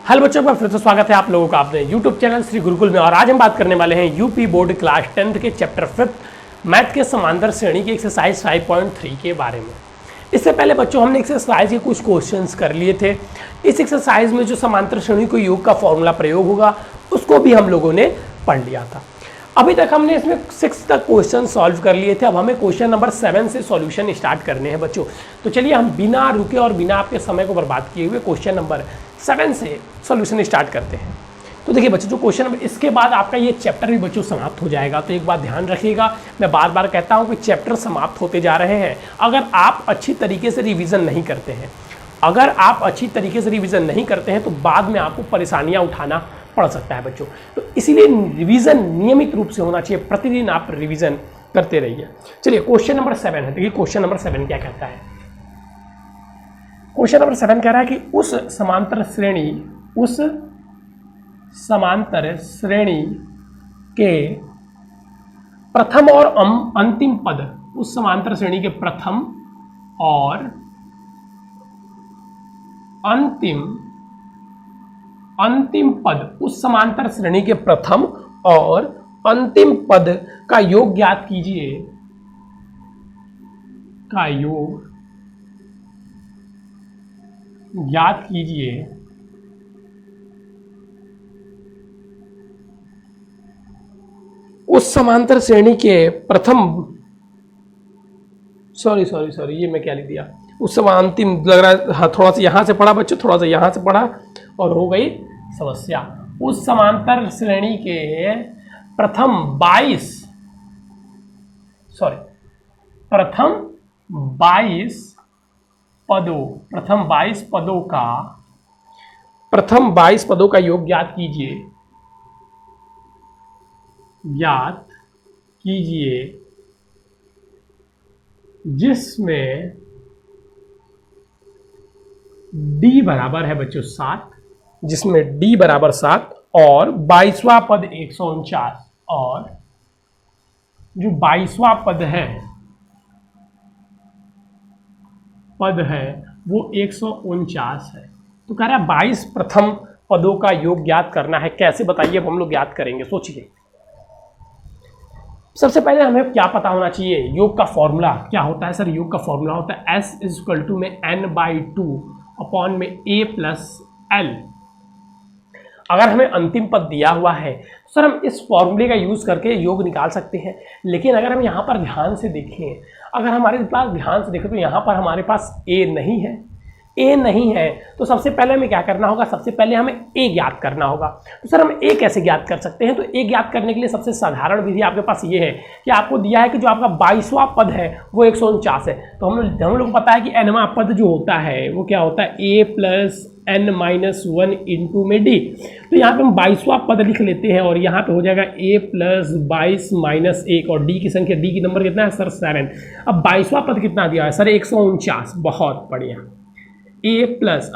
Hello बच्चों का फिर से स्वागत है आप लोगों का अपने यूट्यूब चैनल श्री गुरुकुल में। और आज हम बात करने वाले हैं यूपी बोर्ड क्लास 10th के चैप्टर 5 मैथ के समांतर श्रेणी की एक्सरसाइज 5.3 के बारे में। इससे पहले बच्चों हमने एक्सरसाइज के कुछ क्वेश्चंस कर लिए थे। इस एक्सरसाइज में जो समांतर श्रेणी को योग का फॉर्मूला प्रयोग होगा उसको भी हम लोगों ने पढ़ लिया था। अभी तक हमने इसमें 6 तक क्वेश्चन सॉल्व कर लिए थे। अब हमें क्वेश्चन नंबर 7 से सॉल्यूशन स्टार्ट करने हैं बच्चों। तो चलिए हम बिना रुके और बिना आपके समय को बर्बाद किए हुए क्वेश्चन नंबर 7 से सॉल्यूशन स्टार्ट करते हैं। तो देखिए बच्चों, जो क्वेश्चन नंबर इसके बाद आपका ये चैप्टर भी बच्चों समाप्त हो जाएगा। तो एक बात ध्यान रखिएगा, मैं बार बार कहता हूँ कि चैप्टर समाप्त होते जा रहे हैं अगर आप अच्छी तरीके से रिविज़न नहीं करते हैं। अगर आप अच्छी तरीके से रिविज़न नहीं करते हैं तो बाद में आपको परेशानियाँ उठाना पड़ सकता है बच्चों। तो इसीलिए रिवीजन नियमित रूप से होना चाहिए, प्रतिदिन आप रिवीजन करते रहिए। चलिए क्वेश्चन नंबर 7 है। देखिए क्वेश्चन नंबर 7 क्या कहता है। क्वेश्चन नंबर 7 कह रहा है कि उस समांतर श्रेणी के प्रथम और अंतिम पद, उस समांतर श्रेणी के प्रथम और अंतिम पद, उस समांतर श्रेणी के प्रथम और अंतिम पद का योग ज्ञात कीजिए, का योग ज्ञात कीजिए उस समांतर श्रेणी के प्रथम, सॉरी ये मैं क्या लिख दिया, उस समय अंतिम लग रहा है। हाँ, थोड़ा सा यहां से पढ़ा बच्चों, थोड़ा सा यहां से पढ़ा और हो गई समस्या। उस समांतर श्रेणी के प्रथम 22 पदों का योग ज्ञात कीजिए जिसमें d बराबर है बच्चों 7, जिसमें d बराबर 7 और 22वां पद 149, और जो 22वां पद है वो 149 है। तो कह रहा है 22 प्रथम पदों का योग ज्ञात करना है। कैसे बताइए, अब हम लोग ज्ञात करेंगे। सोचिए, सबसे पहले हमें क्या पता होना चाहिए, योग का फॉर्मूला क्या होता है। सर योग का फॉर्मूला होता है S = में n/2 अपॉन में a + l। अगर हमें अंतिम पद दिया हुआ है तो सर हम इस फॉर्मूले का यूज़ करके योग निकाल सकते हैं। लेकिन अगर हम यहाँ पर ध्यान से देखें, तो यहाँ पर हमारे पास a नहीं है। तो सबसे पहले हमें क्या करना होगा, सबसे पहले हमें a ज्ञात करना होगा। तो सर हम a कैसे ज्ञात कर सकते हैं। तो a ज्ञात करने के लिए सबसे साधारण विधि आपके पास ये है कि आपको दिया है कि जो आपका 22वां पद है वो 149 है। तो हम लोग पता है कि nवां पद जो होता है वो क्या होता है, a + n-1 इंटू में d। तो यहाँ पे हम 22वां पद लिख लेते हैं और यहाँ पे हो जाएगा a + 22 - 1 और d की संख्या, d की नंबर कितना है सर 7। अब 22वां पद कितना दिया है सर 149। बहुत बढ़िया। a+,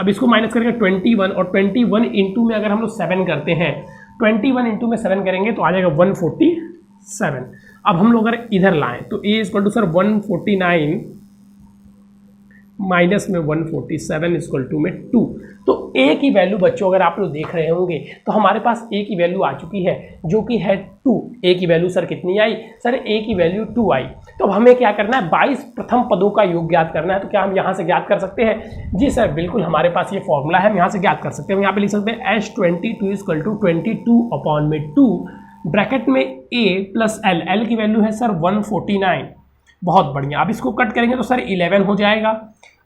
अब इसको माइनस करेंगे 21 और 21 इंटू में अगर हम लोग 7 करते हैं, 21 इंटू में 7 करेंगे तो आ जाएगा 147। अब हम लोग अगर इधर लाएं तो a = सर 149 माइनस में 147 = में 2। तो a की वैल्यू बच्चों अगर आप लोग देख रहे होंगे तो हमारे पास a की वैल्यू आ चुकी है जो कि है 2। a की वैल्यू सर कितनी आई, सर a की वैल्यू 2 आई। तो अब हमें क्या करना है, 22 प्रथम पदों का योग ज्ञात करना है। तो क्या हम यहाँ से ज्ञात कर सकते हैं? जी सर बिल्कुल, हमारे पास ये फॉर्मूला है, हम यहाँ से ज्ञात कर सकते हैं। हम यहाँ पे लिख सकते हैं S22 = 22 अपॉन में 2 ब्रैकेट में a + l की वैल्यू है सर 149। बहुत बढ़िया। अब इसको कट करेंगे तो सर 11 हो जाएगा।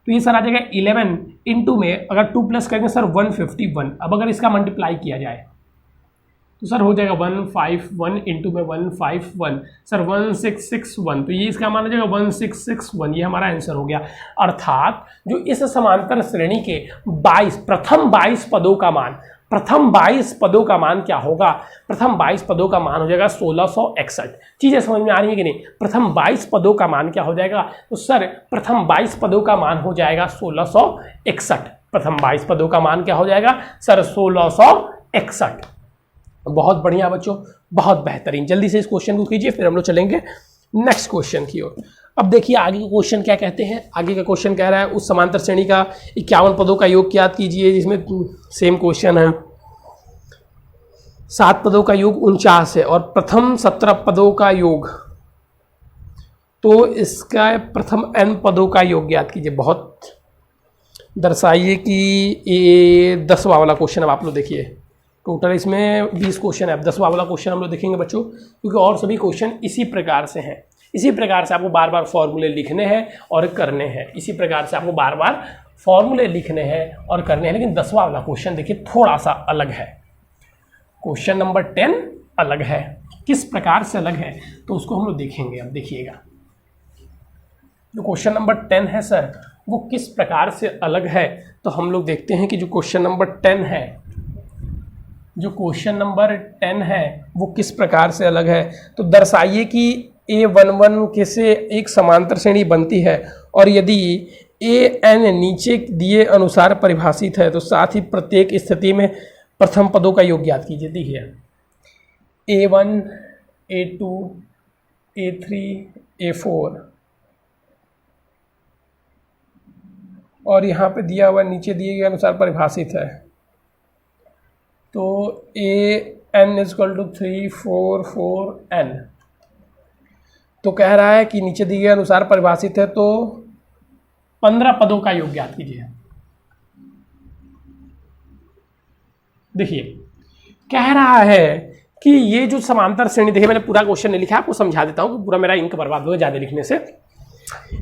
तो ये सर आ जाएगा 11 इंटू में अगर 2 प्लस करेंगे सर 151। अब अगर इसका मल्टीप्लाई किया जाए तो सर हो जाएगा 151 इंटू में 151 सर 1661। तो ये इसका मान जाएगा 1661। ये हमारा आंसर हो गया। अर्थात जो इस समांतर श्रेणी के प्रथम 22 पदों का मान क्या होगा, प्रथम 22 पदों का मान हो जाएगा 1661। चीज़ें समझ में आ रही है कि नहीं। प्रथम 22 पदों का मान क्या हो जाएगा, तो सर प्रथम 22 पदों का मान हो जाएगा 1661। प्रथम 22 पदों का मान क्या हो जाएगा सर 1661। बहुत बढ़िया बच्चों, बहुत बेहतरीन। जल्दी से इस क्वेश्चन को कीजिए, फिर हम लोग चलेंगे नेक्स्ट क्वेश्चन की ओर। अब देखिए आगे का क्वेश्चन क्या कहते हैं। आगे का क्वेश्चन कह रहा है उस समांतर श्रेणी का 51 पदों का योग ज्ञात कीजिए, जिसमें सेम क्वेश्चन है। 7 पदों का योग 49 है और प्रथम 17 पदों का योग, तो इसका प्रथम n पदों का योग ज्ञात कीजिए। बहुत दर्शाइए कि ये 10वां वाला क्वेश्चन। अब आप लोग देखिए टोटल इसमें 20 क्वेश्चन है। अब 10वां वाला क्वेश्चन हम लोग देखेंगे बच्चों, क्योंकि और सभी क्वेश्चन इसी प्रकार से हैं। इसी प्रकार से आपको बार बार फॉर्मूले लिखने हैं और करने हैं। इसी प्रकार से आपको बार बार फॉर्मूले लिखने हैं और करने हैं। लेकिन 10वां वाला क्वेश्चन देखिए थोड़ा सा अलग है। क्वेश्चन नंबर 10 अलग है। किस प्रकार से अलग है तो उसको हम लोग देखेंगे। अब देखिएगा जो क्वेश्चन नंबर 10 है सर, वो किस प्रकार से अलग है। तो हम लोग देखते हैं कि जो क्वेश्चन नंबर 10 है, जो क्वेश्चन नंबर 10 है वो किस प्रकार से अलग है। तो दर्शाइए कि A11 के से एक समांतर श्रेणी बनती है और यदि AN नीचे दिए अनुसार परिभाषित है, तो साथ ही प्रत्येक स्थिति में प्रथम पदों का योग ज्ञात कीजिए। देखिए A1, A2, A3, A4 और यहाँ पे दिया हुआ नीचे दिए गए अनुसार परिभाषित है। तो AN = 3, 4, 4N। तो कह रहा है कि नीचे दिए गए अनुसार परिभाषित है, तो 15 पदों का योग ज्ञात कीजिए। देखिए कह रहा है कि ये जो समांतर श्रेणी, देखिए मैंने पूरा क्वेश्चन नहीं लिखा, आपको समझा देता हूँ, पूरा मेरा इंक बर्बाद होगा ज़्यादा लिखने से।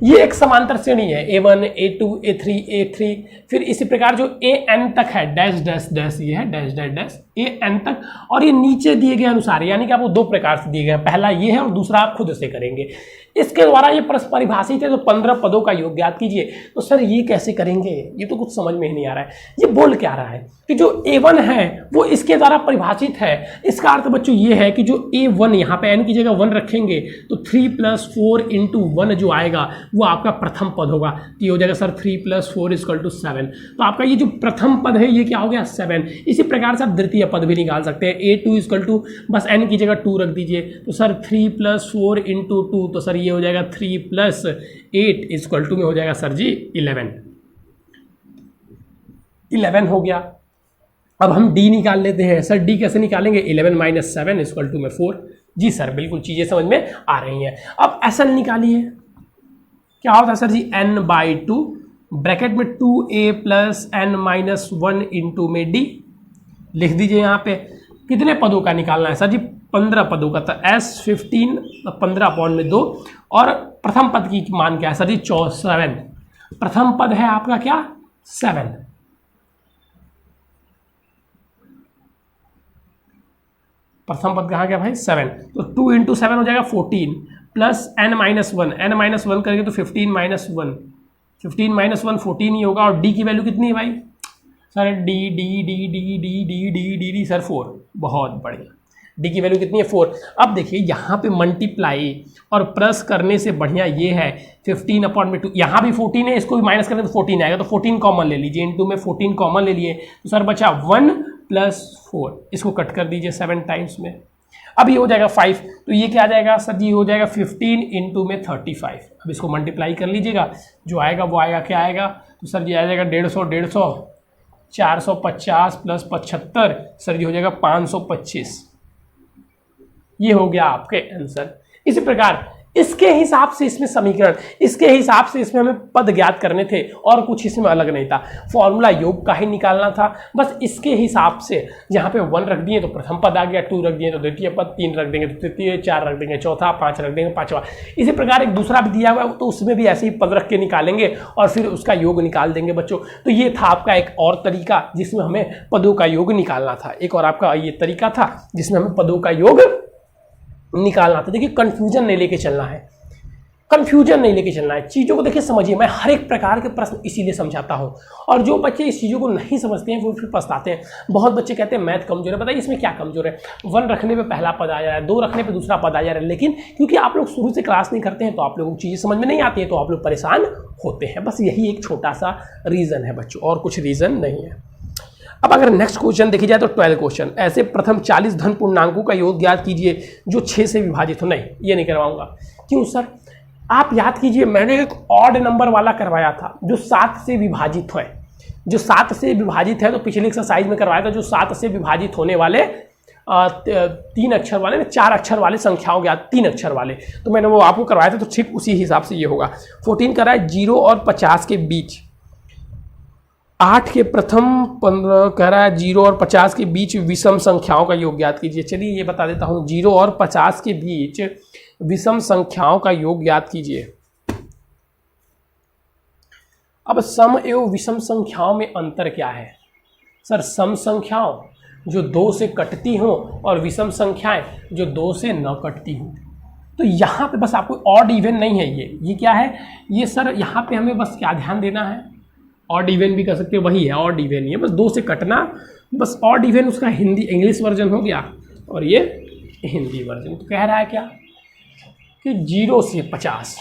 ये एक समांतर श्रेणी है A1, A2, A3, A3, फिर इसी प्रकार जो AN तक है, डैश डैश डैश, ये है डैश डैश डैश AN तक, और ये नीचे दिए गए अनुसार, यानी कि आपको 2 प्रकार से दिए गए हैं। पहला ये है और दूसरा आप खुद से करेंगे। इसके द्वारा ये परस्पर परिभाषित है, तो 15 पदों का योग ज्ञात कीजिए। तो सर ये कैसे करेंगे, ये तो कुछ समझ में ही नहीं आ रहा है। ये बोल क्या रहा है कि जो A1 है वो इसके द्वारा परिभाषित है। इसका अर्थ बच्चों ये है कि जो A1, यहाँ पे n की जगह 1 रखेंगे तो 3 + 4 × 1 जो आएगा वो आपका प्रथम पद होगा। तो ये हो जाएगा सर 3 + 4 = 7। तो आपका ये जो प्रथम पद है ये क्या हो गया, 7। इसी प्रकार से आप द्वितीय पद भी निकाल सकते हैं। A2 = बस n की जगह 2 रख दीजिए, तो सर 3 + 4 × 2, तो सर ये हो जाएगा 3 + 8 = में हो जाएगा सर जी 11 हो गया। अब हम D निकाल लेते हैं। सर D कैसे निकालेंगे, 11 - 7 = 4। जी सर बिल्कुल चीज़ें समझ में आ रही हैं। अब SL निकालिए, क्या होता है सर जी, n/2 ब्रैकेट में 2a + n - 1 × में D लिख दीजिए। यहाँ पे कितने पदों का निकालना है सर जी, 15 पदों का। तो S15 15/2 और प्रथम पद की मान क्या है सर जी, 7। प्रथम पद है आपका क्या, 7। प्रथम पद कहाँ गया भाई, 7। तो 2 × 7 हो जाएगा 14 प्लस n - 1, n - 1 करेंगे तो 15 - 1, 15 - 1 14 ही होगा। और D की वैल्यू कितनी है भाई, sir D D D D D D D D D sir 4। बहुत बढ़िया, D की वैल्यू कितनी है, 4। अब देखिए यहाँ पे मल्टीप्लाई और प्लस करने से बढ़िया ये है 15/2। यहाँ भी 14 है, इसको भी माइनस करें तो 14 आएगा, तो 14 कॉमन ले लीजिए। इनटू में 14 कॉमन ले लिए, तो सर बचा 1 + 4। इसको कट कर दीजिए 7 टाइम्स में। अब ये हो जाएगा 5, तो ये क्या आ जाएगा सर जी, हो जाएगा 15 × में 35। अब इसको मल्टीप्लाई कर लीजिएगा, जो आएगा वो आएगा, क्या आएगा, तो सर जी आ जाएगा 150, 450 + 75, सर जी हो जाएगा 525। ये हो गया आपके आंसर। इसी प्रकार इसके हिसाब से इसमें समीकरण, इसके हिसाब से इसमें हमें पद ज्ञात करने थे और कुछ इसमें अलग नहीं था। फॉर्मूला योग का ही निकालना था, बस इसके हिसाब से। यहाँ पे 1 रख दिए तो प्रथम पद आ गया, 2 रख दिए तो द्वितीय पद, 3 रख देंगे तो तृतीय, 4 रख देंगे चौथा, 5 रख देंगे पांचवा। इसी प्रकार एक दूसरा भी दिया हुआ है, तो उसमें भी ऐसे ही पद रख के निकालेंगे और फिर उसका योग निकाल देंगे बच्चों। तो ये था आपका एक और तरीका जिसमें हमें पदों का योग निकालना था। एक और आपका ये तरीका था जिसमें हमें पदों का योग निकालना था। देखिए कंफ्यूजन नहीं लेके चलना है, कंफ्यूजन नहीं लेके चलना है, चीज़ों को देखिए समझिए। मैं हर एक प्रकार के प्रश्न इसीलिए समझाता हूँ, और जो बच्चे इस चीज़ों को नहीं समझते हैं वो फिर पछताते हैं। बहुत बच्चे कहते हैं मैथ कमजोर है। बताइए इसमें क्या कमजोर है, 1 रखने पे पहला पद आ जा रहा है, 2 रखने पे दूसरा पद आ जा रहा है, लेकिन क्योंकि आप लोग शुरू से क्लास नहीं करते हैं तो आप लोगों को चीज़ें समझ में नहीं आती है, तो आप लोग परेशान होते हैं। बस यही एक छोटा सा रीज़न है बच्चों, और कुछ रीज़न नहीं है। अब अगर नेक्स्ट क्वेश्चन देखी जाए तो 12 क्वेश्चन, ऐसे प्रथम 40 धन पूर्णांकों का योग ज्ञात कीजिए जो 6 से विभाजित हो। नहीं, ये नहीं करवाऊंगा। क्यों सर? आप याद कीजिए, मैंने एक ऑड नंबर वाला करवाया था जो 7 से विभाजित है, जो 7 से विभाजित है, तो पिछले एक्सरसाइज में करवाया था जो 7 से विभाजित होने वाले 3 अक्षर वाले, 4 अक्षर वाले संख्याओं ज्ञात, 3 अक्षर वाले, तो मैंने वो आपको करवाया था, तो ठीक उसी हिसाब से ये होगा। 14 कर रहा है 0 और 50 के बीच, 8 के प्रथम 15 कह रहा है 0 और 50 के बीच विषम संख्याओं का योग ज्ञात कीजिए। चलिए ये बता देता हूँ, 0 और 50 के बीच विषम संख्याओं का योग ज्ञात कीजिए। अब सम एवं विषम संख्याओं में अंतर क्या है? सर, सम संख्याओं जो 2 से कटती हों और विषम संख्याएं जो 2 से न कटती हों। तो यहाँ पे बस आपको ऑड इवन नहीं है, ये क्या है? ये सर यहाँ पे हमें बस क्या ध्यान देना है, ऑड इवन भी कर सकते हो, वही है ऑड इवन, ये बस 2 से कटना, बस ऑड इवन उसका हिंदी इंग्लिश वर्जन हो गया और ये हिंदी वर्जन। तो कह रहा है क्या कि 0 से 50,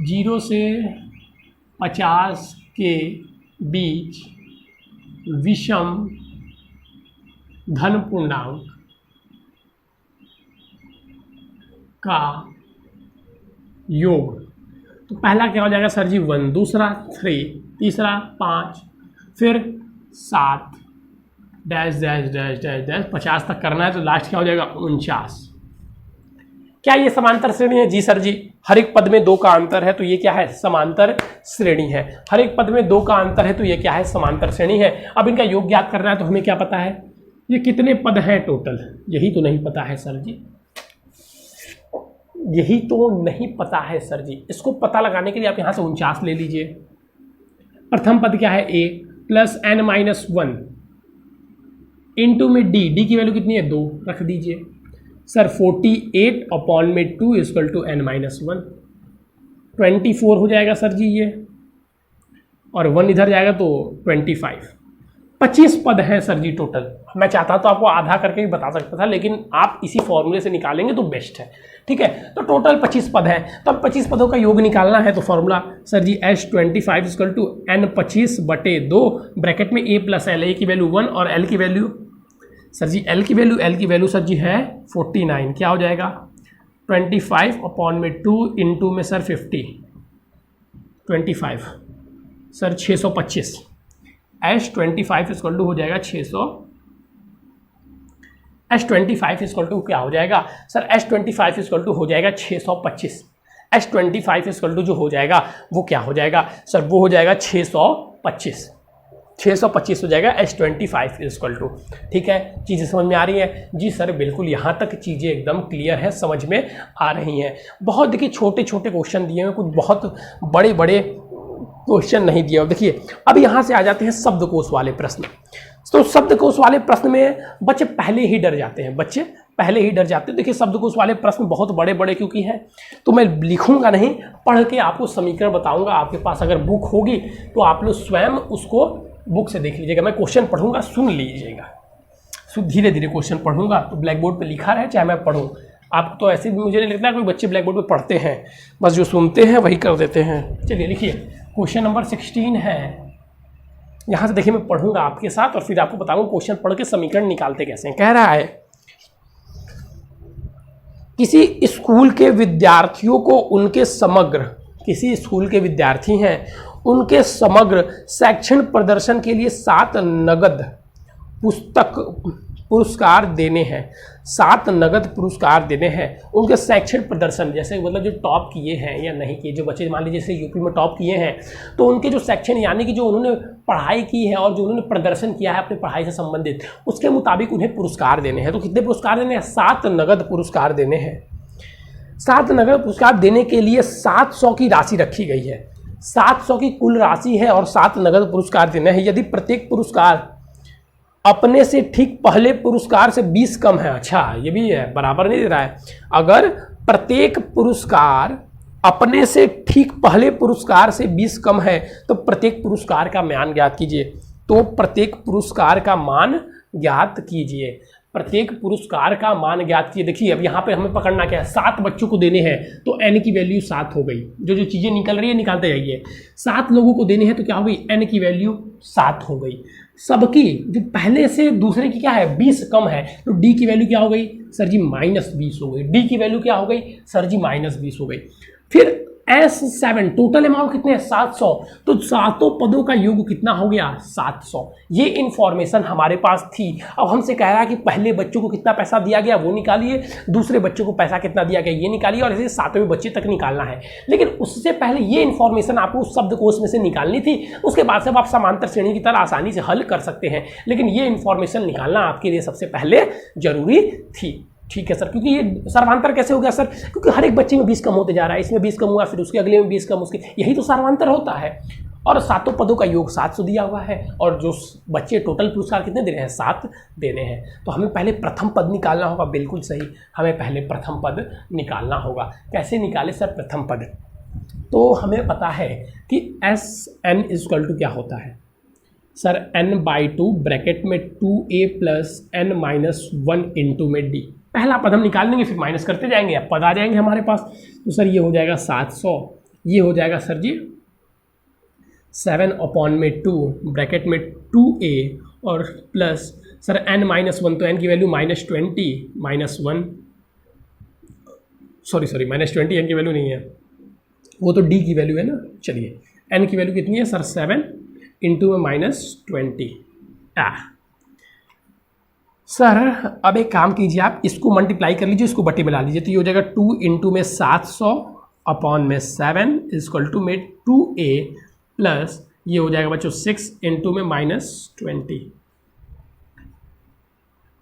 0 से 50 के बीच विषम धन पूर्णांक का योग। तो पहला क्या हो जाएगा सर जी 1, दूसरा 3, तीसरा 5, फिर 7 dash dash dash dash dash 50 तक करना है, तो लास्ट क्या हो जाएगा 49। क्या ये समांतर श्रेणी है? जी सर जी, हर एक पद में 2 का अंतर है, तो ये क्या है? समांतर श्रेणी है। हर एक पद में 2 का अंतर है, तो ये क्या है? समांतर श्रेणी है। अब इनका योग ज्ञात करना है, तो हमें क्या पता है? ये कितने पद हैं टोटल, यही तो नहीं पता है सर जी, यही तो नहीं पता है सर जी। इसको पता लगाने के लिए आप यहाँ से 49 ले लीजिए। प्रथम पद क्या है? a प्लस n-1 इंटू में d की वैल्यू कितनी है? 2 रख दीजिए सर। 48 अपॉन में 2 इक्वल टू n-1, 24 हो जाएगा सर जी ये, और 1 इधर जाएगा तो 25। 25 पद हैं सर जी टोटल। मैं चाहता तो आपको आधा करके भी बता सकता था, लेकिन आप इसी फॉर्मूले से निकालेंगे तो बेस्ट है, ठीक है। तो टोटल 25 पद हैं, तो अब 25 पदों का योग निकालना है, तो formula sir ji H25 equal to N25/2 bracket में A प्लस L, A की वैल्यू 1 और L की वैल्यू सर जी L की वैल्यू सर जी है 49। क्या हो जाएगा? 25 अपॉन में 2 इंटू में sir 50, 25 sir 625। H25 equal to हो जाएगा 600। H25 इक्वल टू क्या हो जाएगा सर? H25 इक्वल टू हो जाएगा 625। H25 इक्वल टू जो हो जाएगा वो क्या हो जाएगा सर? वो हो जाएगा 625 हो जाएगा H25 इक्वल टू। ठीक है, चीज़ें समझ में आ रही हैं? जी सर बिल्कुल, यहाँ तक चीज़ें एकदम क्लियर है, समझ में आ रही हैं। बहुत देखिए छोटे छोटे क्वेश्चन दिए हैं, कुछ बहुत बड़े बड़े क्वेश्चन नहीं दिया। देखिए अब यहाँ से आ जाते हैं शब्दकोश वाले प्रश्न। तो शब्दकोश वाले प्रश्न में बच्चे पहले ही डर जाते हैं, देखिए शब्दकोश वाले प्रश्न बहुत बड़े बड़े क्योंकि हैं, तो मैं लिखूंगा नहीं, पढ़ के आपको समीकरण बताऊंगा। आपके पास अगर बुक होगी तो आप लोग स्वयं उसको बुक से देख लीजिएगा। मैं क्वेश्चन पढ़ूंगा, सुन लीजिएगा, धीरे धीरे क्वेश्चन पढ़ूंगा, तो ब्लैक बोर्ड पर लिखा रहे चाहे मैं पढ़ूँ। आप तो ऐसे भी मुझे नहीं लगता कोई बच्चे ब्लैक बोर्ड पर पढ़ते हैं, बस जो सुनते हैं वही कर देते हैं। चलिए लिखिए, क्वेश्चन नंबर 16 है। यहाँ से देखिए मैं पढ़ूंगा आपके साथ और फिर आपको बताऊंगा क्वेश्चन पढ़ के समीकरण निकालते कैसे हैं। कह रहा है किसी स्कूल के विद्यार्थियों को उनके समग्र, किसी स्कूल के विद्यार्थी हैं, उनके समग्र शैक्षणिक प्रदर्शन के लिए 7 नगद पुरस्कार देने हैं। 7 नगद पुरस्कार देने हैं उनके शैक्षणिक प्रदर्शन, जैसे मतलब जो टॉप किए हैं या नहीं किए, जो बच्चे मान लीजिए जैसे यूपी में टॉप किए हैं, तो उनके जो शैक्षणिक यानी कि जो उन्होंने पढ़ाई की है और जो उन्होंने प्रदर्शन किया है अपनी पढ़ाई से संबंधित, उसके मुताबिक उन्हें पुरस्कार देने हैं। तो कितने पुरस्कार देने हैं? 7 नगद पुरस्कार देने हैं। 7 नगद पुरस्कार देने के लिए 700 की राशि रखी गई है। 700 की कुल राशि है और 7 नगद पुरस्कार देने हैं। यदि प्रत्येक पुरस्कार अपने से ठीक पहले पुरस्कार से 20 कम है, अच्छा ये भी है, बराबर नहीं दे रहा है। अगर प्रत्येक पुरस्कार अपने से ठीक पहले पुरस्कार से 20 कम है तो प्रत्येक पुरस्कार का मान ज्ञात कीजिए। तो प्रत्येक पुरस्कार का मान ज्ञात कीजिए। प्रत्येक पुरस्कार का मान ज्ञात कीजिए। देखिए अब यहाँ पे हमें पकड़ना क्या है, 7 बच्चों को देने हैं तो n की वैल्यू 7 हो गई। जो जो चीज़ें निकल रही है निकालते जाइए। 7 लोगों को देने हैं तो क्या हो गई, n की वैल्यू 7 हो गई। सबकी जो पहले से दूसरे की क्या है 20 कम है तो d की वैल्यू क्या हो गई सर जी -20 हो गई। d की वैल्यू क्या हो गई सर जी -20 हो गई। फिर S7 टोटल अमाउंट कितने हैं 700, तो सातों पदों का योग कितना हो गया 700। ये इंफॉर्मेशन हमारे पास थी। अब हमसे कह रहा है कि पहले बच्चों को कितना पैसा दिया गया वो निकालिए, दूसरे बच्चों को पैसा कितना दिया गया ये निकालिए, और ऐसे सातवें बच्चे तक निकालना है। लेकिन उससे पहले ये इंफॉर्मेशन आपको उस शब्दकोश में से निकालनी थी। उसके बाद से आप समांतर श्रेणी की तरह आसानी से हल कर सकते हैं, लेकिन ये इंफॉर्मेशन निकालना आपके लिए सबसे पहले जरूरी थी। ठीक है सर, क्योंकि ये सर्वांतर कैसे हो गया सर, क्योंकि हर एक बच्चे में 20 कम होते जा रहा है, इसमें 20 कम हुआ, फिर उसके अगले में 20 कम, उसके, यही तो सर्वांतर होता है। और सातों पदों का योग 700 दिया हुआ है, और जो बच्चे टोटल पुरस्कार कितने दे रहे हैं 7 देने हैं, तो हमें पहले प्रथम पद निकालना होगा। बिल्कुल सही, हमें पहले प्रथम पद निकालना होगा। कैसे निकाले सर प्रथम पद, तो हमें पता है कि Sn इक्वल टू क्या होता है सर, n/2 ब्रैकेट में 2a + n-1 इंटू में d। पहला पद हम निकाल लेंगे, फिर माइनस करते जाएंगे, अब पद आ जाएंगे हमारे पास। तो सर ये हो जाएगा 700, ये हो जाएगा सर जी 7/2 ब्रैकेट में 2a और प्लस सर n-1, तो n की वैल्यू -20 -1, सॉरी -20 n की वैल्यू नहीं है, वो तो d की वैल्यू है ना। चलिए n की वैल्यू कितनी है सर 7 इंटू में -20। सर अब एक काम कीजिए, आप इसको मल्टीप्लाई कर लीजिए, इसको बट्टी बना लीजिए, तो ये हो जाएगा 2 इंटू में 700 अपॉन में 7 इक्वल टू में 2a प्लस ये हो जाएगा बच्चों 6 इंटू में -20।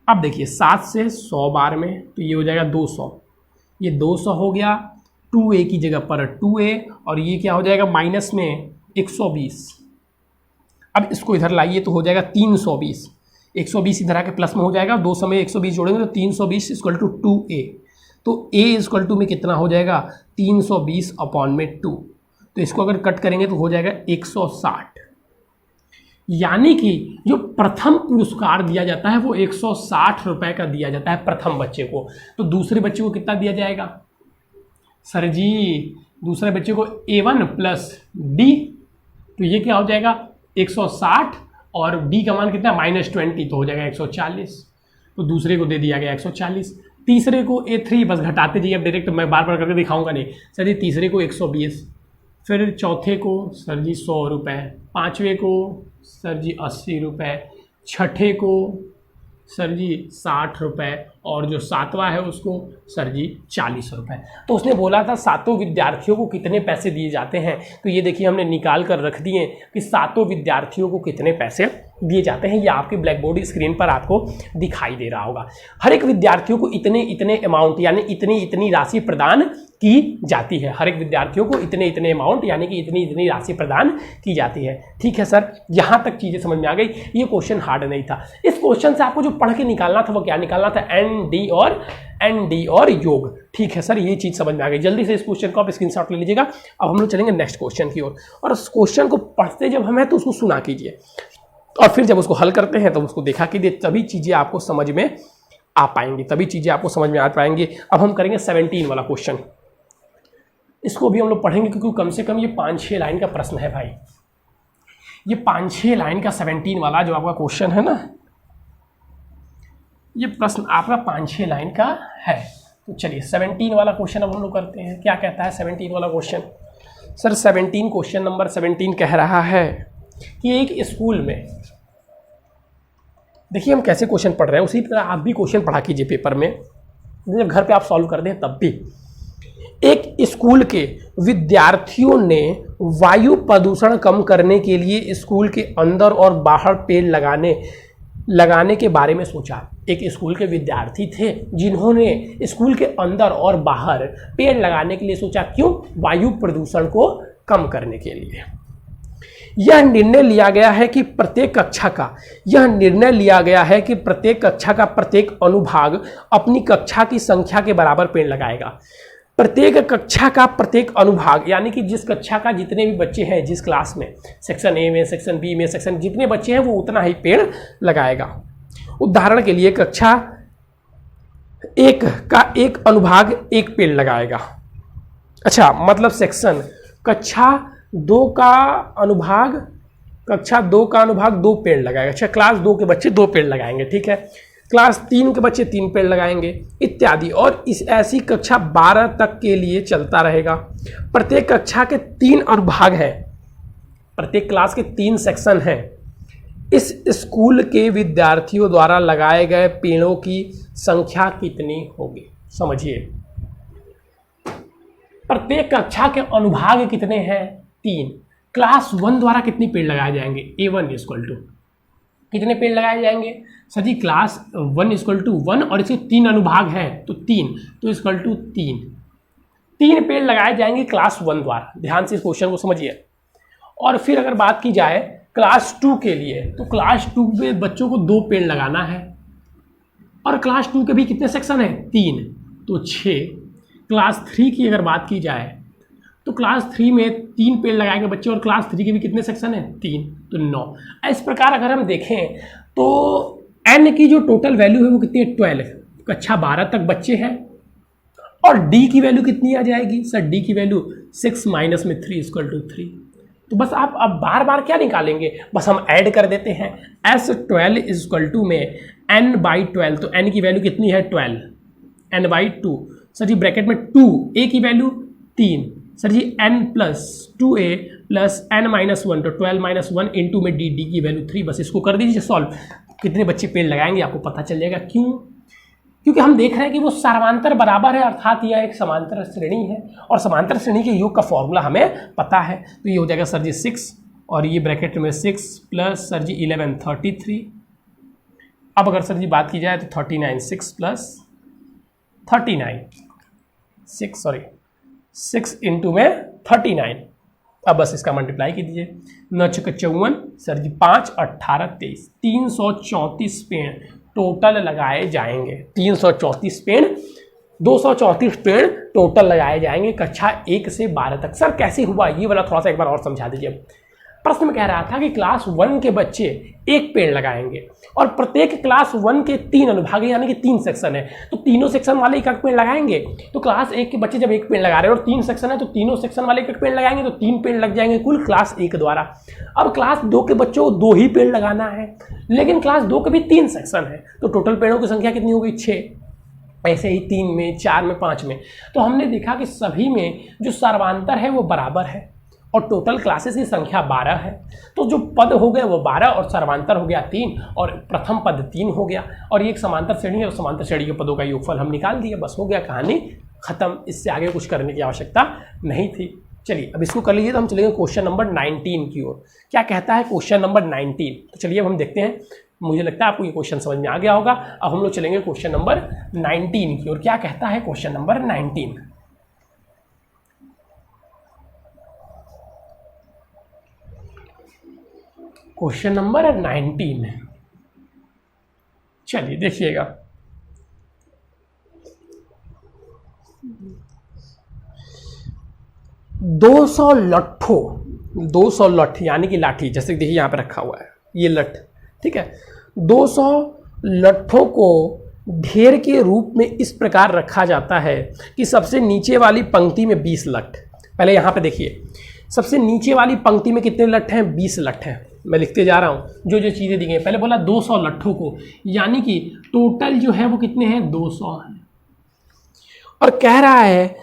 अब देखिए 7 से 100 बार में, तो ये हो जाएगा 200, ये 200 हो गया, 2a की जगह पर 2a, और ये क्या हो जाएगा माइनस में 120। अब इसको इधर लाइए तो हो जाएगा 320, 120 इधर आके प्लस में हो जाएगा, 200 में 120 जोड़ेंगे तो 320 इक्वल टू 2a, तो a इक्वल टू में कितना हो जाएगा 320 अपॉन में 2, तो इसको अगर कट करेंगे तो हो जाएगा 160। यानी कि जो प्रथम पुरस्कार दिया जाता है वो 160 रुपए का दिया जाता है प्रथम बच्चे को। तो दूसरे बच्चे को कितना दिया जाएगा सर जी, दूसरे बच्चे को a1 प्लस d, तो ये क्या हो जाएगा 160 और b का मान कितना -20, तो हो जाएगा 140, तो दूसरे को दे दिया गया 140। तीसरे को a3, बस घटाते जाइए, अब डायरेक्ट मैं बार बार करके दिखाऊंगा नहीं सर जी। तीसरे को 120, फिर चौथे को सर जी 100 रुपये, पाँचवें को सर जी 80 रुपये, छठे को सर जी 60 रुपये, और जो सातवां है उसको सर जी 40 रुपये। तो उसने बोला था सातों विद्यार्थियों को कितने पैसे दिए जाते हैं, तो ये देखिए हमने निकाल कर रख दिए कि सातों विद्यार्थियों को कितने पैसे दिए जाते हैं। ये आपके ब्लैक बोर्ड स्क्रीन पर आपको दिखाई दे रहा होगा। हर एक विद्यार्थियों को इतने इतने अमाउंट यानी इतनी इतनी राशि प्रदान की जाती है। हर एक विद्यार्थियों को इतने इतने अमाउंट यानी कि इतनी इतनी राशि प्रदान की जाती है। ठीक है सर, यहाँ तक चीज़ें समझ में आ गई। ये क्वेश्चन हार्ड नहीं था। इस क्वेश्चन से आपको जो पढ़ के निकालना था वो क्या निकालना था, एन डी और योग। ठीक है सर, ये चीज़ समझ में आ गई। जल्दी से इस क्वेश्चन को आप स्क्रीनशॉट ले लीजिएगा। अब हम लोग चलेंगे नेक्स्ट क्वेश्चन की ओर, और उस क्वेश्चन को पढ़ते जब हमें तो उसको सुना कीजिए, और फिर जब उसको हल करते हैं तो उसको देखा कीजिए, तभी चीज़ें आपको समझ में आ पाएंगी, तभी चीज़ें आपको समझ में आ पाएंगी। अब हम करेंगे 17 वाला क्वेश्चन। इसको भी हम लोग पढ़ेंगे क्योंकि कम से कम ये 5-6 लाइन का प्रश्न है भाई। ये 5-6 लाइन का 17 वाला जो आपका क्वेश्चन है ना, ये प्रश्न आपका 5-6 लाइन का है। तो चलिए 17 वाला क्वेश्चन अब हम लोग करते हैं। क्या कहता है 17 वाला क्वेश्चन? सर 17 क्वेश्चन नंबर 17 कह रहा है कि एक स्कूल में, देखिए हम कैसे क्वेश्चन पढ़ रहे हैं उसी तरह आप भी क्वेश्चन पढ़ा कीजिए पेपर में, जब घर पे आप सॉल्व कर दें तब भी। एक स्कूल के विद्यार्थियों ने वायु प्रदूषण कम करने के लिए स्कूल के अंदर और बाहर पेड़ लगाने के बारे में सोचा। एक स्कूल के विद्यार्थी थे जिन्होंने स्कूल के अंदर और बाहर पेड़ लगाने के लिए सोचा। क्यों? वायु प्रदूषण को कम करने के लिए। यह निर्णय लिया गया है कि प्रत्येक कक्षा का प्रत्येक अनुभाग अपनी कक्षा की संख्या के बराबर पेड़ लगाएगा। प्रत्येक कक्षा का प्रत्येक अनुभाग यानी कि जिस कक्षा का जितने भी बच्चे हैं, जिस क्लास में, सेक्शन ए में, सेक्शन बी में, सेक्शन जितने बच्चे हैं वो उतना ही पेड़ लगाएगा। उदाहरण के लिए कक्षा एक का एक अनुभाग एक पेड़ लगाएगा। अच्छा, मतलब सेक्शन कक्षा 2 का अनुभाग दो पेड़ लगाएगा। अच्छा, क्लास 2 के बच्चे 2 पेड़ लगाएंगे, ठीक है। क्लास 3 के बच्चे 3 पेड़ लगाएंगे इत्यादि, और इस ऐसी कक्षा 12 तक के लिए चलता रहेगा। प्रत्येक कक्षा के 3 अनुभाग हैं, प्रत्येक क्लास के 3 सेक्शन हैं। इस स्कूल के विद्यार्थियों द्वारा लगाए गए पेड़ों की संख्या कितनी होगी? समझिए, प्रत्येक कक्षा के अनुभाग कितने हैं? 3। क्लास 1 द्वारा कितने पेड़ लगाए जाएंगे? A1 इक्वल टू कितने पेड़ लगाए जाएंगे? Sir ji, class 1 equal to 1 और इसके 3 अनुभाग हैं तो 3, तो इक्वल टू 3 पेड़ लगाए जाएंगे क्लास 1 द्वारा। ध्यान से इस क्वेश्चन को समझिए। और फिर अगर बात की जाए क्लास 2 के लिए, तो क्लास 2 में बच्चों को 2 पेड़ लगाना है, और क्लास 2 के भी कितने सेक्शन हैं? 3, तो 6। क्लास 3 की अगर बात की जाए तो क्लास 3 में 3 पेड़ लगाएंगे बच्चे, और क्लास 3 के भी कितने सेक्शन हैं? 3, तो 9। इस प्रकार अगर हम देखें तो n की जो टोटल वैल्यू है वो कितनी है? 12। कक्षा 12 तक बच्चे हैं, और d की वैल्यू कितनी आ जाएगी? सर d की वैल्यू 6 माइनस में 3 इक्वल टू 3। तो बस आप अब बार बार क्या निकालेंगे, बस हम ऐड कर देते हैं। S12 इक्वल टू में n/12, तो n की वैल्यू कितनी है? 12, n/2। सर जी ब्रैकेट में 2, a की वैल्यू 3, सर जी n plus 2a plus n minus 1, तो 12 माइनस 1 इंटू में d की वैल्यू 3। बस इसको कर दीजिए सॉल्व। कितने बच्चे पेड़ लगाएंगे आपको पता चल जाएगा। क्यों? क्योंकि हम देख रहे हैं कि वो समांतर बराबर है, अर्थात यह एक समांतर श्रेणी है, और समांतर श्रेणी के योग का फॉर्मूला हमें पता है। तो ये हो जाएगा सर जी 6, और ये ब्रैकेट में 6 प्लस सर जी 11 33। अब अगर सर जी बात की जाए तो 39, 6 प्लस 39, 6 इंटू में 39। अब बस इसका मल्टीप्लाई कीजिए। 9 × 54, सर जी 5, 18, 23, 334 पेड़ टोटल लगाए जाएंगे। 334 पेड़, 234 पेड़ टोटल लगाए जाएंगे कक्षा 1 से 12 तक। सर कैसे हुआ ये वाला थोड़ा सा एक बार और समझा दीजिए। प्रश्न में कह रहा था कि क्लास 1 के बच्चे 1 पेड़ लगाएंगे, और प्रत्येक क्लास 1 के 3 अनुभाग यानी कि 3 सेक्शन है, तो तीनों सेक्शन वाले एक पेड़ लगाएंगे। तो क्लास 1 के बच्चे जब 1 पेड़ लगा रहे हैं और 3 सेक्शन है, तो तीनों सेक्शन वाले एक पेड़ लगाएंगे, तो 3 पेड़ लग जाएंगे कुल क्लास 1 द्वारा। अब क्लास 2 के बच्चों को 2 ही पेड़ लगाना है, लेकिन क्लास 2 के भी 3 सेक्शन है, तो टोटल पेड़ों की संख्या कितनी हो गई? 6। ऐसे ही 3 में, 4 में, 5 में। तो हमने देखा कि सभी में जो सर्वांतर है वो बराबर है, और टोटल क्लासेस की संख्या 12 है। तो जो पद हो गए वो 12, और सर्वांतर हो गया 3, और प्रथम पद 3 हो गया, और ये एक समांतर श्रेणी है, और समांतर श्रेणी के पदों का योगफल हम निकाल दिए। बस हो गया, कहानी खत्म। इससे आगे कुछ करने की आवश्यकता नहीं थी। चलिए अब इसको कर लीजिए। तो हम चलेंगे क्वेश्चन नंबर 19 की ओर। क्या कहता है क्वेश्चन नंबर 19? तो चलिए अब हम देखते हैं। मुझे लगता है आपको ये क्वेश्चन समझ में आ गया होगा। अब हम लोग चलेंगे क्वेश्चन नंबर 19 की ओर। क्या कहता है क्वेश्चन नंबर 19? क्वेश्चन नंबर 19, चलिए देखिएगा। दो सौ लठ यानी कि लाठी, जैसे देखिए यहाँ पे रखा हुआ है ये लठ, ठीक है। 200 लठों को ढेर के रूप में इस प्रकार रखा जाता है कि सबसे नीचे वाली पंक्ति में 20 लठ। पहले यहाँ पे देखिए, सबसे नीचे वाली पंक्ति में कितने लठ हैं? 20 लठ हैं। मैं लिखते जा रहा हूँ जो जो चीज़ें दी गई। पहले बोला 200 लट्ठों को, यानी कि टोटल जो है वो कितने हैं? 200 हैं। और कह रहा है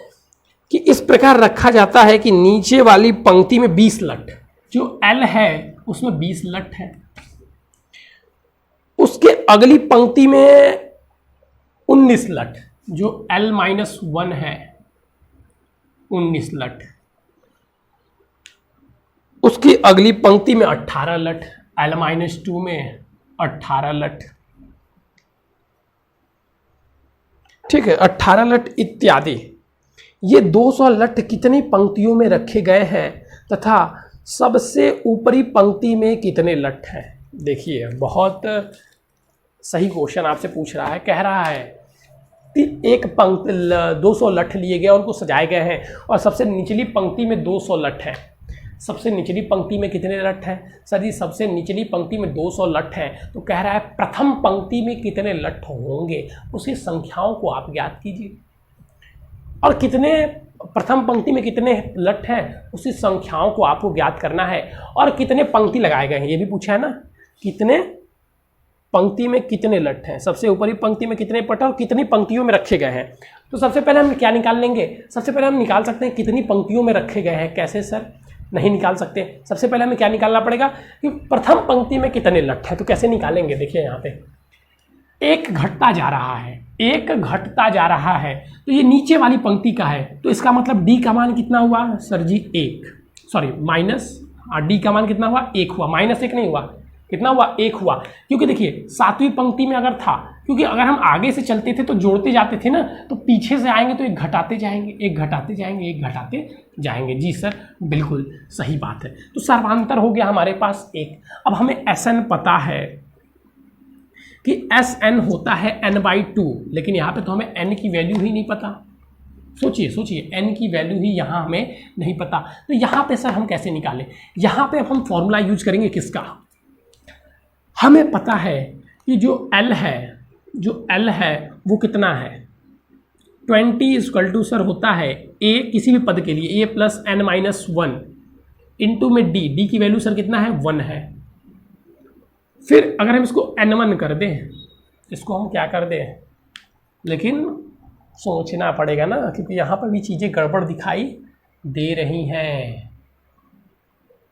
कि इस प्रकार रखा जाता है कि नीचे वाली पंक्ति में 20 लठ, जो L है उसमें 20 लठ है, उसके अगली पंक्ति में 19 लठ, जो L-1 है 19 लठ, उसकी अगली पंक्ति में 18 लठ, L-2 में 18 लठ, ठीक है, 18 लठ इत्यादि। ये 200 लठ कितनी पंक्तियों में रखे गए हैं तथा सबसे ऊपरी पंक्ति में कितने लठ हैं? देखिए बहुत सही क्वेश्चन आपसे पूछ रहा है। कह रहा है कि एक पंक्ति 200 लठ लिए गए, उनको सजाए गए हैं, और सबसे निचली पंक्ति में 200 लठ हैं। सबसे निचली पंक्ति में कितने लठ हैं? सर जी सबसे निचली पंक्ति में 200 लठ हैं, तो कह रहा है प्रथम पंक्ति में कितने लठ होंगे, उसकी संख्याओं को आप ज्ञात कीजिए। और कितने प्रथम पंक्ति में कितने लठ हैं, उसी संख्याओं को आपको ज्ञात करना है। और कितने पंक्ति लगाए गए हैं ये भी पूछा है ना, कितने पंक्ति में कितने लठ हैं, सबसे ऊपरी पंक्ति में कितने पट और कितनी पंक्तियों में रखे गए हैं। तो सबसे पहले हम क्या निकाल लेंगे, सबसे पहले हम निकाल सकते हैं कितनी पंक्तियों में रखे गए हैं। कैसे सर? नहीं निकाल सकते। सबसे पहले हमें क्या निकालना पड़ेगा कि प्रथम पंक्ति में कितने लठ हैं। तो कैसे निकालेंगे, देखिए यहाँ पे एक घटता जा रहा है, एक घटता जा रहा है, तो ये नीचे वाली पंक्ति का है, तो इसका मतलब डी का मान कितना हुआ सर जी? एक, सॉरी माइनस, डी का मान कितना हुआ? एक हुआ, माइनस एक नहीं हुआ, कितना हुआ? एक हुआ। क्योंकि देखिए सातवीं पंक्ति में अगर था, क्योंकि अगर हम आगे से चलते थे तो जोड़ते जाते थे ना, तो पीछे से आएंगे तो एक घटाते जाएंगे, एक घटाते जाएंगे, एक घटाते जाएंगे। जी सर बिल्कुल सही बात है। तो सर्वांतर हो गया हमारे पास एक। अब हमें Sn पता है कि Sn होता है n/2, लेकिन यहाँ पे तो हमें n की वैल्यू ही नहीं पता। सोचिए सोचिए, n की वैल्यू ही यहाँ हमें नहीं पता। तो यहाँ पे सर हम कैसे निकालें? यहाँ पे अब हम फॉर्मूला यूज करेंगे किसका? हमें पता है कि जो L है वो कितना है? 20 = सर होता है a किसी भी पद के लिए a + n-1 इंटू में d की वैल्यू सर कितना है? 1 है। फिर अगर हम इसको n1 कर दें, इसको हम क्या कर दें, लेकिन सोचना पड़ेगा ना, क्योंकि यहाँ पर भी चीज़ें गड़बड़ दिखाई दे रही हैं।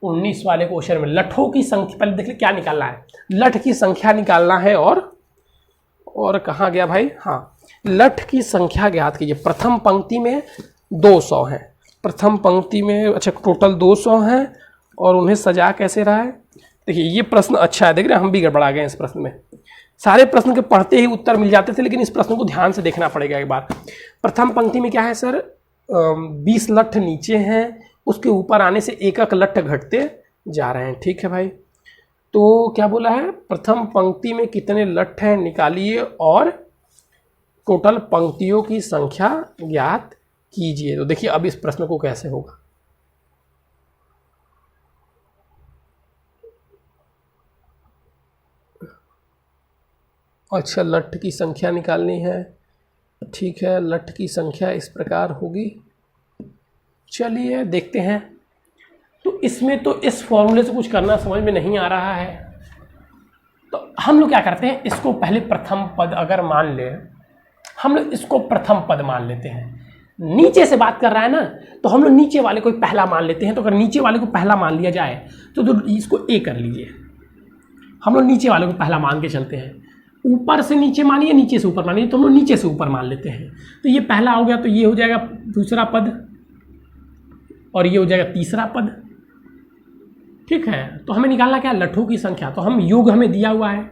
19 वाले क्वेश्चन में लठों की संख्या, पहले देख ले क्या निकालना है, लठ की संख्या निकालना है। और कहाँ गया भाई? हाँ, लठ की संख्या ज्ञात कीजिए। प्रथम पंक्ति में 200 हैं, प्रथम पंक्ति में अच्छा टोटल 200 हैं, और उन्हें सजा कैसे रहा है? देखिए ये प्रश्न अच्छा है, देख रहे हैं हम भी गड़बड़ा गए इस प्रश्न में। सारे प्रश्न के पढ़ते ही उत्तर मिल जाते थे, लेकिन इस प्रश्न को ध्यान से देखना पड़ेगा एक बार। प्रथम पंक्ति में क्या है सर? 20 लठ नीचे हैं, उसके ऊपर आने से एक एक लठ घटते जा रहे हैं। ठीक है भाई, तो क्या बोला है? प्रथम पंक्ति में कितने लठ हैं निकालिए और टोटल पंक्तियों की संख्या ज्ञात कीजिए। तो देखिए अब इस प्रश्न को कैसे होगा। अच्छा, लठ की संख्या निकालनी है, ठीक है। लठ की संख्या इस प्रकार होगी, चलिए देखते हैं। तो इसमें तो इस फॉर्मूले से कुछ करना समझ में नहीं आ रहा है, तो हम लोग क्या करते हैं, इसको पहले प्रथम पद अगर मान ले, हम लोग इसको प्रथम पद मान लेते हैं। नीचे से बात कर रहा है ना, तो हम लोग नीचे वाले को पहला मान लेते हैं। तो अगर नीचे वाले को पहला मान लिया जाए तो इसको ए कर लीजिए। हम लोग नीचे वाले को पहला मान के चलते हैं। ऊपर से नीचे मानिए, नीचे से ऊपर मानिए, तो हम लोग नीचे से ऊपर मान लेते हैं। तो ये पहला हो गया, तो ये हो जाएगा दूसरा पद, और ये हो जाएगा तीसरा पद। ठीक है, तो हमें निकालना क्या? लठों की संख्या। तो हम योग हमें दिया हुआ है,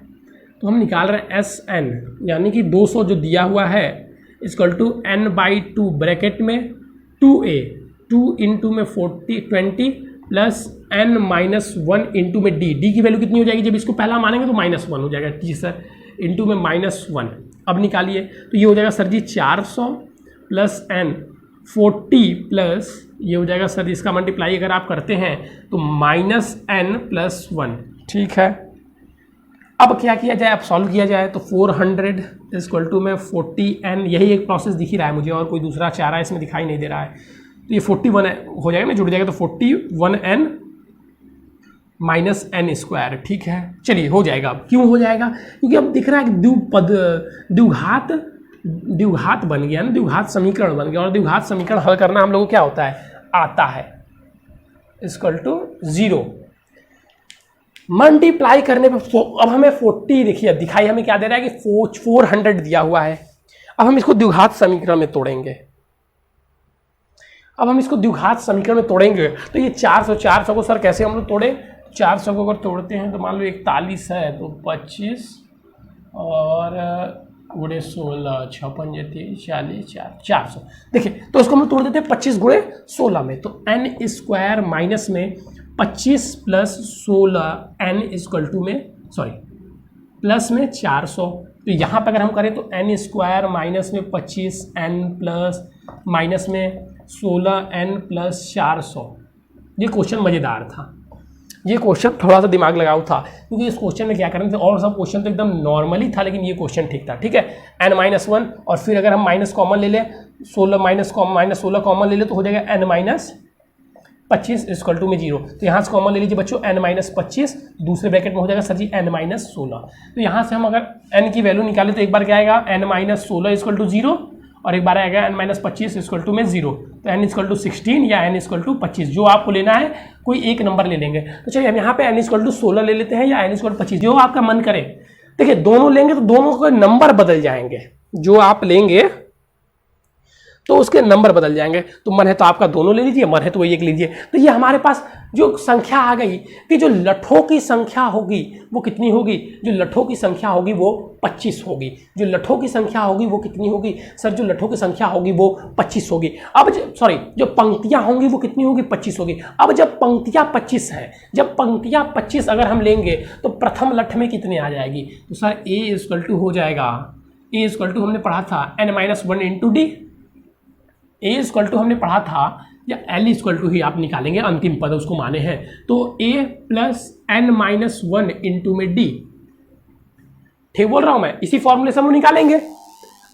तो हम निकाल रहे हैं Sn, यानी कि 200 जो दिया हुआ है = n/2 ब्रैकेट में 2a, 2 इंटू में 20 प्लस n-1 इंटू में d की वैल्यू कितनी हो जाएगी? जब इसको पहला मानेंगे तो -1 हो जाएगा। जी सर, इंटू में -1। अब निकालिए, तो ये हो जाएगा सर जी 400 प्लस n 40 प्लस ये हो जाएगा सर, इसका मल्टीप्लाई अगर आप करते हैं तो -n+1। ठीक है, अब क्या किया जाए? अब सॉल्व किया जाए तो 400 = में 40n, यही एक प्रोसेस दिख ही रहा है मुझे, और कोई दूसरा चारा इसमें दिखाई नहीं दे रहा है। तो ये 41 हो जाएगा ना, जुड़ जाएगा, तो 41n -n²। ठीक है, चलिए हो जाएगा। अब क्यों हो जाएगा? क्योंकि अब दिख रहा है कि द्विघात बन गया ना, द्विघात समीकरण बन गया, और द्विघात समीकरण हल करना हम लोगों को क्या होता है? आता है, =0। मल्टीप्लाई करने पे अब हमें 40 देखिए दिखाई हमें क्या दे रहा है कि 400 दिया हुआ है। अब हम इसको द्विघात समीकरण में तोड़ेंगे। अब हम इसको द्विघात समीकरण में तोड़ेंगे तो ये 400 को सर कैसे हम लोग तोड़े? 400 को अगर तोड़ते हैं तो मान लो 41 है, तो 25 और गुणे 16, 6 पंजे 30, 40, 400। देखिए, तो इसको हम तोड़ देते हैं 25 गुणे 16 में, तो n² माइनस में 25 प्लस 16 n = में सॉरी प्लस में 400। तो यहाँ पर अगर हम करें तो n² माइनस में 25 n प्लस माइनस में 16 n प्लस 400, ये क्वेश्चन मज़ेदार था, ये क्वेश्चन थोड़ा सा दिमाग लगाओ था, क्योंकि इस क्वेश्चन में क्या करना था, और सब क्वेश्चन तो एकदम नॉर्मली था, लेकिन ये क्वेश्चन ठीक था। ठीक है, n-1 और फिर अगर हम माइनस कॉमन ले लें, 16 कॉमन ले लें तो हो जाएगा n-25 इक्वल टू में 0। तो यहाँ से कॉमन ले लीजिए बच्चों, n-25, दूसरे ब्रैकेट में हो जाएगा सर जी n-16। तो यहाँ से हम अगर n की वैल्यू निकालें तो एक बार क्या आएगा, n-16 इक्वल टू 0, और एक बार आएगा n-25 इक्वल टू में 0। तो n इक्वल टू 16 या n इक्वल टू 25, जो आपको लेना है कोई एक नंबर ले लेंगे। तो चलिए हम यहाँ पे n इक्वल टू 16 ले लेते हैं या n इक्वल टू 25, जो आपका मन करे। देखिए दोनों लेंगे तो दोनों के नंबर बदल जाएंगे, जो आप लेंगे तो उसके नंबर बदल जाएंगे। तो मन है तो आपका दोनों ले लीजिए, मन है तो वही एक लीजिए। तो ये हमारे पास जो संख्या आ गई कि जो लठों की संख्या होगी वो कितनी होगी, जो लठों की संख्या होगी वो 25 होगी। जो लठों की संख्या होगी वो कितनी होगी सर, जो लठों की संख्या होगी वो 25 होगी। अब जो पंक्तियां होंगी वो कितनी होगी, 25 होगी। अब जब पंक्तियां 25 हैं, जब पंक्तियां 25 अगर हम लेंगे तो प्रथम लठ में कितने आ जाएगी, तो सर a इक्वल टू हो जाएगा, a इक्वल टू हमने पढ़ा था n-1 into D, a equal to हमने पढ़ा था, या l इक्वल टू ही आप निकालेंगे, अंतिम पद उसको माने हैं। तो a प्लस n-1 इंटू में d, ठीक बोल रहा हूं मैं, इसी फॉर्मूले से हम निकालेंगे,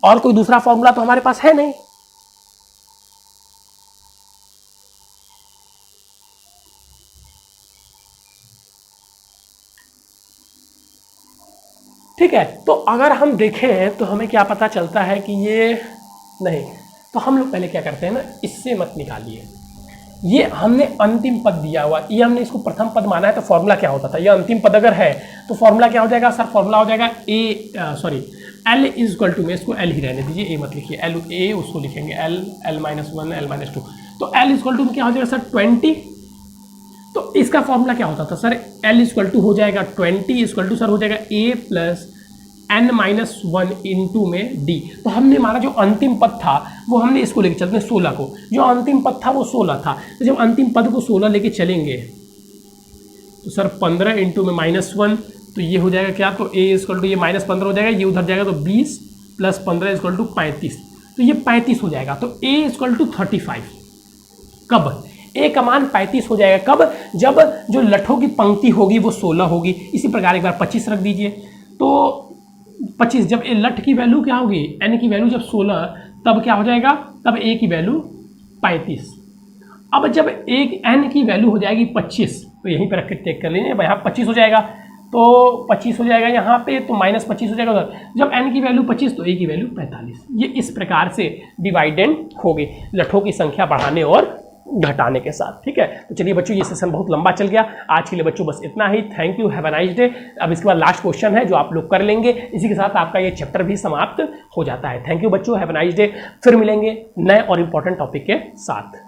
और कोई दूसरा फॉर्मूला तो हमारे पास है नहीं। ठीक है, तो अगर हम देखें तो हमें क्या पता चलता है कि ये नहीं, तो हम लोग पहले क्या करते हैं ना, इससे मत निकालिए, ये हमने अंतिम पद दिया हुआ, ये हमने इसको प्रथम पद माना है। तो फॉर्मूला क्या होता था, ये अंतिम पद अगर है तो फॉर्मूला क्या हो जाएगा सर, फॉर्मूला हो जाएगा l इक्वल टू में, इसको l ही रहने दीजिए, a मत लिखिए, l a उसको लिखेंगे l-1 l-2। तो l इक्वल टू में क्या हो जाएगा सर 20। तो इसका फॉर्मूला क्या होता था सर, l इक्वल टू हो जाएगा 20 इक्वल टू सर हो जाएगा a प्लस n-1 इंटू में d। तो हमने हमारा जो अंतिम पद था वो हमने इसको लेके चलते हैं 16 को, जो अंतिम पद था वो 16 था। तो जब अंतिम पद को 16 लेके चलेंगे तो सर 15 इंटू में -1, तो ये हो जाएगा क्या, तो a इक्वल टू ये -15 हो जाएगा, ये उधर जाएगा तो 20 प्लस 15 इक्वल टू 35, तो ये 35 हो जाएगा। तो a इक्वल टू 35, कब a का मान 35 हो जाएगा, कब, जब जो लठों की पंक्ति होगी वो 16 होगी। इसी प्रकार एक बार 25 रख दीजिए, तो 25 जब ए लठ की वैल्यू क्या होगी, n की वैल्यू जब 16, तब क्या हो जाएगा, तब a की वैल्यू 35। अब जब एक n की वैल्यू हो जाएगी 25, तो यहीं पर रख के टेक कर लीजिए, यहाँ 25 हो जाएगा, तो 25 हो जाएगा यहाँ पे, तो -25 हो जाएगा उधर। जब n की वैल्यू 25 तो a की वैल्यू 45। ये इस प्रकार से डिवाइडेंड होगी लठों की संख्या बढ़ाने और घटाने के साथ। ठीक है, तो चलिए बच्चों ये सेशन बहुत लंबा चल गया, आज के लिए बच्चों बस इतना ही। Thank you, have a nice day. अब इसके बाद लास्ट क्वेश्चन है जो आप लोग कर लेंगे, इसी के साथ आपका ये चैप्टर भी समाप्त हो जाता है। थैंक यू बच्चों, हैव अ नाइस डे। फिर मिलेंगे नए और इंपॉर्टेंट टॉपिक के साथ।